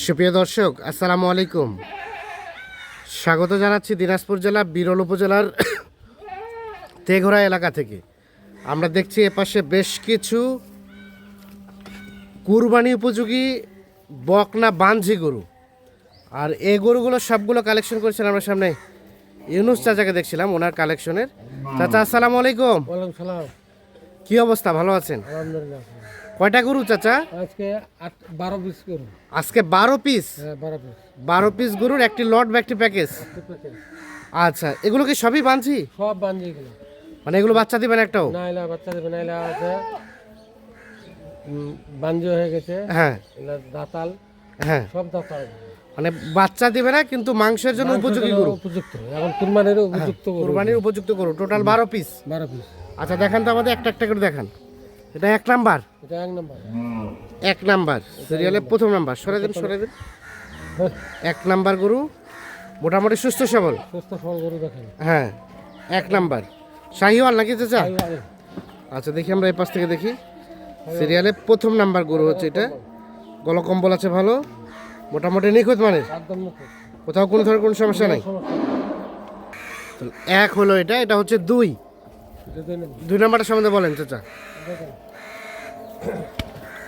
সুপ্রিয় দর্শক, আসসালামু আলাইকুম। স্বাগত জানাচ্ছি দিনাজপুর জেলা বিরল উপজেলার তেঘরা এলাকা থেকে। আমরা দেখছি এপাশে বেশ কিছু কুরবানি উপযোগী বকনা বাঞ্ঝি গরু, আর এই গরুগুলো সবগুলো কালেকশন করেছেন আমরা সামনে ইউনুস চাচাকে দেখছিলাম, ওনার কালেকশনের। চাচা আসসালামু আলাইকুম। ওয়ালাইকুম সালাম। কি অবস্থা, ভালো আছেন? আলহামদুলিল্লাহ। কয়টা গরু চাচা? আজকে 12 পিস করুন। আজকে 12 পিস। হ্যাঁ 12 পিস। 12 পিস গরুর একটি লট বা একটি প্যাকেজ। আচ্ছা, এগুলো কি সবই বাঞ্ঝি? সব বাঞ্জি এগুলো। মানে এগুলো বাচ্চা দিবেন একটাও? না এলা বাচ্চা দেবে না, এলা আছে বাঞ্জি হয়ে গেছে। হ্যাঁ এলা দাতাল, হ্যাঁ, সব দাতাল। মানে বাচ্চা দিবে না কিন্তু মাংসের জন্য উপযোগী গরু, উপযুক্ত, এখন কুরবানির উপযুক্ত গরু। কুরবানির উপযুক্ত গরু টোটাল 12 পিস। 12 পিস। আচ্ছা দেখান তো আমাদের একটা একটা করে দেখান। এটা 1 নাম্বার। এটা 1 নাম্বার। 1 নাম্বার সিরিয়ালে প্রথম নাম্বার। সরে দিন সরে দিন। 1 নাম্বার গরু মোটামুটি সুস্থ সবল। সুস্থ সবল গরু দেখেন। হ্যাঁ 1 নাম্বার শাহিওয়াল নাকি চাচা? শাহিওয়াল। আচ্ছা দেখি আমরা এই পাশ থেকে দেখি। সিরিয়ালে প্রথম নাম্বার গরু হচ্ছে এটা। গলকম্বল আছে ভালো, মোটামুটি নিখুঁত মানের, একদম নিখুঁত। কোথাও কোনো ধরনের কোনো সমস্যা নাই। তো 1 হলো এটা, এটা হচ্ছে 2। এটা 2 নাম্বার। 2 নাম্বারটা সম্বন্ধে বলেন চাচা। দেখেন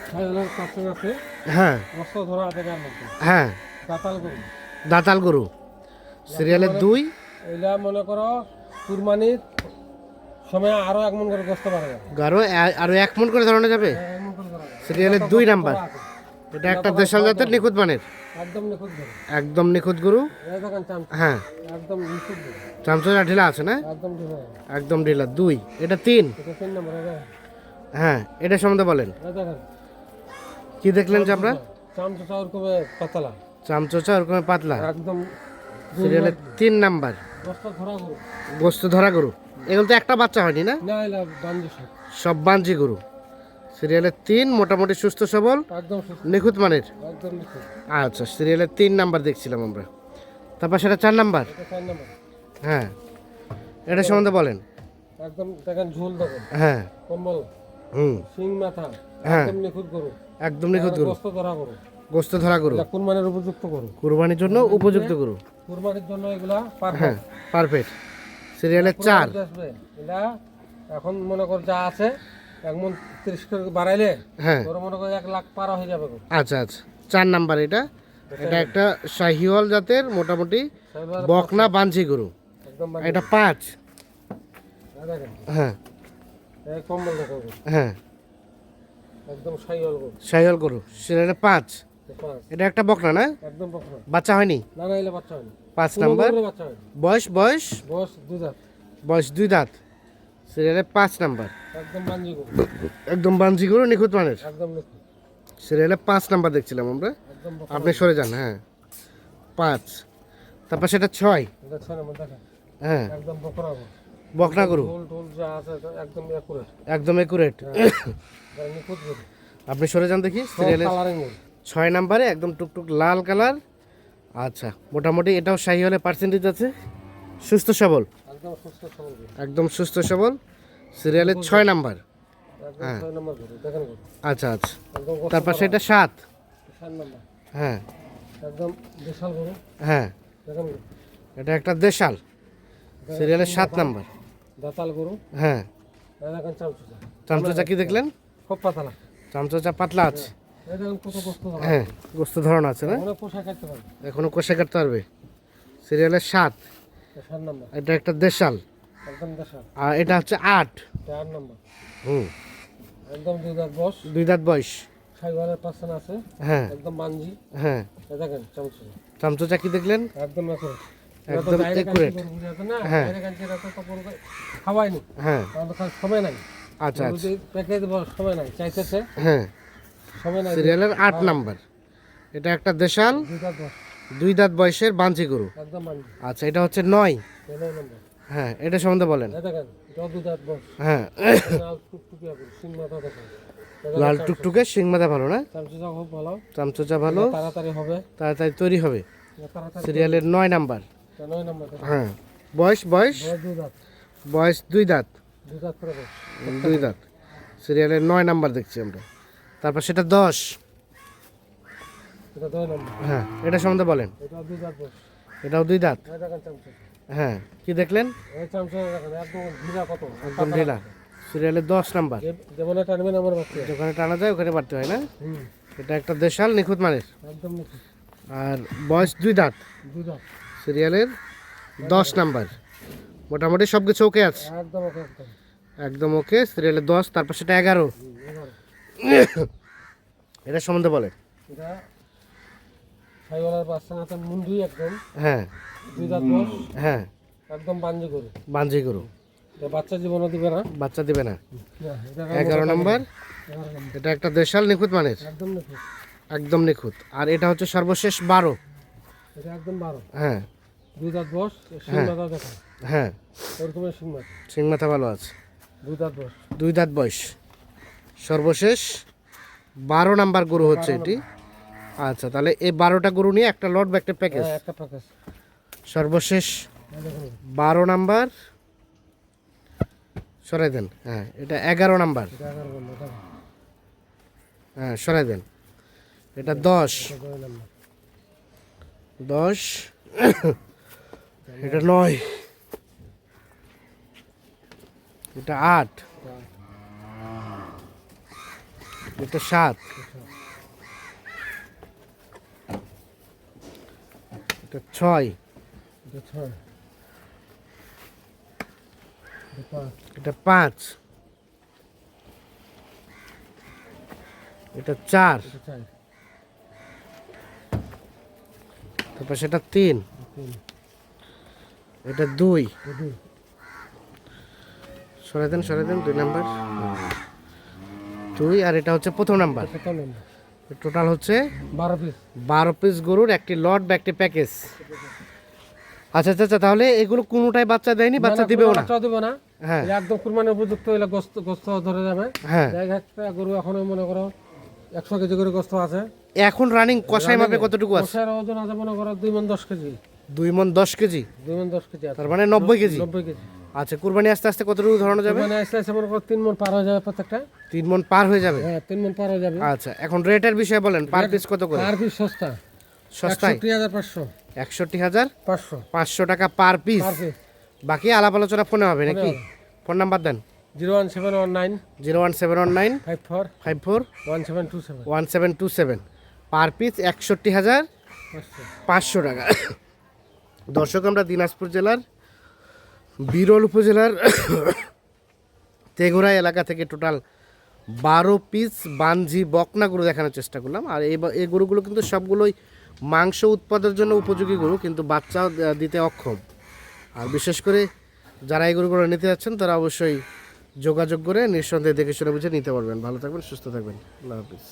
শাহিওয়ালের কাছে আছে, হ্যাঁ মস্ত ধরা আছে গার মধ্যে। হ্যাঁ, দাতাল গরু। দাতাল গরু সিরিয়ালে 2। এলা মনে করো কুরবানির সময় আরো 1 মন করে গোস্ত বাড়া যাবে। গারো আরো 1 মণ করে ধরানো যাবে। 1 মন করে বাড়া যাবে। সিরিয়ালে 2 নাম্বার। এটা একটা দেশাল জাতের নিখুঁত মানের, একদম নিখুঁত গরু। একদম নিখুঁত গরু। এই দেখেন চামচা, হ্যাঁ একদম নিখুঁত গরু, চামচা ঢিলা আছে না? একদম ঢিলা। একদম ঢিলা। 2 এটা 3। এটা 3 নম্বর। হ্যাঁ এটা সম্বন্ধে বলেন, এই দেখেন কি দেখলেন যে আমরা? চামচা চাউর কবে পাতলা, চামচোচা ওরকম পাতলা। একদম সিরিয়ালে 3 নাম্বার। গোস্ত ধরা গরু। গোস্ত ধরা গরু। এগুলো তো একটা বাচ্চা হয়নি না? না এলা বাঞ্জি সব। সব বাঞ্জি গরু। সিরিয়ালে 3, মোটামুটি সুস্থ সবল, একদম সুস্থ, নিখুঁত মানের। একদম নিখুঁত। আচ্ছা সিরিয়ালে 3 নাম্বার দেখছিলাম আমরা। তারপর সেটা 4 নাম্বার। এটা 4 নম্বর। হ্যাঁ এটা সম্বন্ধে বলেন। একদম দেখেন ঝুল দেখেন, হ্যাঁ কম্বল, হুম, শিং মাথা, হ্যাঁ। একদম নিখুঁত গরু, একদম নিখুঁত গরু, গোস্ত ধরা গরু। গোস্ত ধরা গরু, এটা কুরবানির উপযুক্ত গরু। কুরবানির জন্য উপযুক্ত গরু। কুরবানির জন্য এগুলা হ্যাঁ পারফেক্ট। পারফেক্ট। সিরিয়ালে 4। এটা এখন মনে কর যা আছে 1 মন 30 করে বাড়াইলে হ্যাঁ তোর মনে কর 1 লাখ পার হয়ে যাবে গো। আচ্ছা আচ্ছা 4 নাম্বার। এটা এটা একটা শাহিওয়াল জাতের মোটামুটি বকনা বাঞ্ঝি গরু। একদম এটা 5। দেখেন হ্যাঁ এই কম্বল দেখো গো, হ্যাঁ একদম শাহিওয়াল গো। শাহিওয়াল গরু। সিরিয়ালে 5। দেখো, এটা একটা বকনা না? একদম পকড়া। বাচ্চা হয়নি? না না এলে বাচ্চা হয়নি। 5 নাম্বার। পুরো বাচ্চা হয়নি। বয়স বয়স বয়স 2 দাঁত। বয়স 2 দাঁত। সিরিয়ালে 5 নাম্বার। একদম বাঞ্জি গো, একদম বাঞ্ঝি গরু, নিখুঁত মানের। একদম নিখুঁত, সিরিয়ালে 5 নাম্বার দেখছিলাম আমরা। একদম পকড়া। আপনি সরে যান। হ্যাঁ 5। তারপর সেটা 6। এটা 6 নম্বর দেখেন, হ্যাঁ একদম পকড়া গো। বকনা গরু, ঢোল ঢোল যা আছে একদম একুরেট, একদম একুরেট। নিখুঁত গরু। আপনি সরে যান দেখি। সিরিয়ালে কালারিং গরু। 6 নাম্বারে একদম টুকটুক লাল কালার। আচ্ছা মোটামুটি এটাও শাহিওয়ালের পার্সেন্টেজ আছে, সুস্থ সবল, একদম সুস্থ সবল গরু। একদম সুস্থ সবল। সিরিয়ালে 6 নাম্বার। একদম 6 নম্বর গরু দেখেন গরু। আচ্ছা আচ্ছা। একদম গোস্ত তারপর করা। সেটা 7। 7 নম্বর। হ্যাঁ একদম বিশাল গরু হ্যাঁ দেখেন গরু। এটা একটা দেশাল। সিরিয়ালে 7 নাম্বার। দাতাল গরু। হ্যাঁ এই দেখেন চামচা, চামচা কি দেখলেন? খুব পাতলা। চামচা পাতলা আছে। এই দেখেন কত গোস্ত ধরা। হ্যাঁ গোস্ত ধরন আছে না? অনেক পোশাক কাটতে পারবে। এখনো কষে কাটতে পারবে। সিরিয়ালে 7। 7 নম্বর। এটা একটা দেশাল। একদম দেশা। আর এটা হচ্ছে 8। 8 নম্বর। হুম, একদম 2 দাঁত বয়স। 2 দাঁত বয়স। শাহিওয়ালের পার্সেন্ট আছে। হ্যাঁ একদম মানজি। হ্যাঁ এই দেখেন চামচা, চামচা কি দেখলেন? একদম একুরেট। একদম accurate। হ্যাঁ। খাওয়াইনি, হ্যাঁ আমাদের কাছে সময় নাই। আচ্ছা আচ্ছা। প্যাকেজ সময় নাই, চাইতেছে হ্যাঁ সময় নাই। সিরিয়ালের 8 নাম্বার। এটা একটা দেশাল 2 দাঁত বয়স। 2 দাঁত বয়সের বাঞ্ঝি গরু। একদম মানজি। আচ্ছা এটা হচ্ছে 9। 9 নম্বর। হ্যাঁ এটা সম্বন্ধে বলেন। এই দেখেন এটাও 2 দাঁত বয়স। হ্যাঁ লাল টুকটুকি আপনি সিং মাথা দেখেন। লাল টুকটুকে শিং মাথা ভালো না? চামচা খুব ভালো, চামচা ভালো, তাড়াতাড়ি হবে। তাড়াতাড়ি তৈরি হবে। তাড়াতাড়ি। সিরিয়ালের 9 নাম্বার। 9 নম্বর দেখেন। হ্যাঁ বয়স বয়স 2 দাঁত। বয়স 2 দাঁত। 2 দাঁত করে বয়স। 2 দাঁত। সিরিয়ালের 9 নাম্বার দেখছি আমরা। তারপর সেটা 10। এটা 2 নম্বর। হ্যাঁ, এটা সম্বন্ধে বলেন। এটা 2 দাঁত বয়স। এটাও 2 দাঁত। এই দেখেন চামচা। হ্যাঁ, কি দেখলেন? এই চামচা দেখেন একদম ঢিলা কত। একদম ঢিলা। সিরিয়ালের 10 নাম্বার। যেমন টানবেন আমার বাচ্চা। যেখানে টানা যায় ওখানে বাড়তে হয় না? হুম, এটা একটা দেশাল নিখুঁত মানের। একদম নিখুঁত। আর বয়স 2 দাঁত। 2 দাঁত। সিরিয়ালের 10 নাম্বার। মোটামুটি সব কিছু ওকে আছে। একদম ওকে একদম। একদম ওকে। সিরিয়ালের 10, তারপর সেটা 11। 11 এটা সম্বন্ধে বলেন। এটা ছাইওয়ালার বাচ্চা নাতে মুন্ডি একদম হ্যাঁ, 2 দাঁত বয়স, হ্যাঁ, একদম বাঞ্জি গরু। বাঞ্জি গরু। এটা বাচ্চা জীবনও দিবে না। বাচ্চা দিবে না। এটা 11 নাম্বার। 11 নম্বর। এটা একটা দেশাল নিখুঁত মানের। একদম নিখুঁত। একদম নিখুঁত। আর এটা হচ্ছে সর্বশেষ 12। এটা একদম 12। হ্যাঁ, 2 দাঁত বয়স, শিং মাথা দেখা। হ্যাঁ, ওরকমের শিং মাথা। সিং মাথা ভালো আছে। 2 দাঁত বয়স। 2 দাঁত বয়স। সর্বশেষ 12 নাম্বার গরু হচ্ছে এটি। আচ্ছা, তাহলে এই 12টা গরু নিয়ে একটা লট বা একটা প্যাকেজ। হ্যাঁ, একটা প্যাকেজ। সর্বশেষ এই দেখুন। 12 নাম্বার সরাই দেন। হ্যাঁ, এটা 11 নাম্বার। এটা 11 নম্বর দেখুন। হ্যাঁ, সরাই দেন। এটা 10। এটা 2 নম্বর। 10 এটা 9, এটা 8, এটা 7, এটা 6, এটা 6, এটা 5, এটা 4, এটা 4, তারপর সেটা 3, 3, এটা 2, এটা 2, সরাই দেন 2 নাম্বার। 2 আর এটা হচ্ছে প্রথম নাম্বার। এটা 7 নম্বর। টোটাল হচ্ছে 12 পিস। 12 পিস গরুর একটি লট বা একটি প্যাকেজ। আচ্ছা আচ্ছা আচ্ছা, তাহলে এগুলো কোনোটাই বাচ্চা দেয়নি, বাচ্চা দিবেও না? বাচ্চা দিবে না। হ্যাঁ, এটা একদম কুরবানির উপযুক্ত, এলা গোস্ত গোস্ত ধরে যাবে। হ্যাঁ। জায়গা একটা গরু এখনো মনে করো 100 কেজি করে গোস্ত আছে। এখন রানিং কষাই মাপে কতটুকু আছে? কষার ওজন আছে মনে করো 2 মণ 10 কেজি। 2 মণ 10 কেজি। 2 মণ 10 কেজি আছে। তার মানে 90 কেজি। 90 কেজি। আচ্ছা, কুরবানি আস্তে আস্তে কতটুকু ধরানো যাবে? মানে আসলে আসলে মনে করো 3 মণ পার হয়ে যাবে প্রত্যেকটা। 3 মণ পার হয়ে যাবে। হ্যাঁ, 3 মণ পার হয়ে যাবে। আচ্ছা, এখন রেটের বিষয়ে বলেন, পার পিস কত করে? পার পিস সস্তা। সস্তায় 61,500। 61,500 500 টাকা পার পিস। Per piece. বাকি আলাপ আলোচনা ফোনে হবে নাকি? হবে। ফোন নাম্বার দেন। 01719 01719 54 54 1727 1727। পার পিস 61,500 টাকা। দর্শক, আমরা দিনাজপুর জেলার বিরল উপজেলার তেঘরা এলাকা থেকে টোটাল 12 পিস বাঞ্জি বকনা গরু দেখানোর চেষ্টা করলাম। আর এই গরুগুলো কিন্তু সবগুলোই মাংস উৎপাদনের জন্য উপযোগী গরু, কিন্তু বাচ্চাও দিতে অক্ষম। আর বিশেষ করে যারা এই গরুগুলো নিতে যাচ্ছেন তারা অবশ্যই যোগাযোগ করে নিঃসন্দেহে দেখে শুনে বুঝে নিতে পারবেন। ভালো থাকবেন, সুস্থ থাকবেন। আল্লাহ হাফিজ।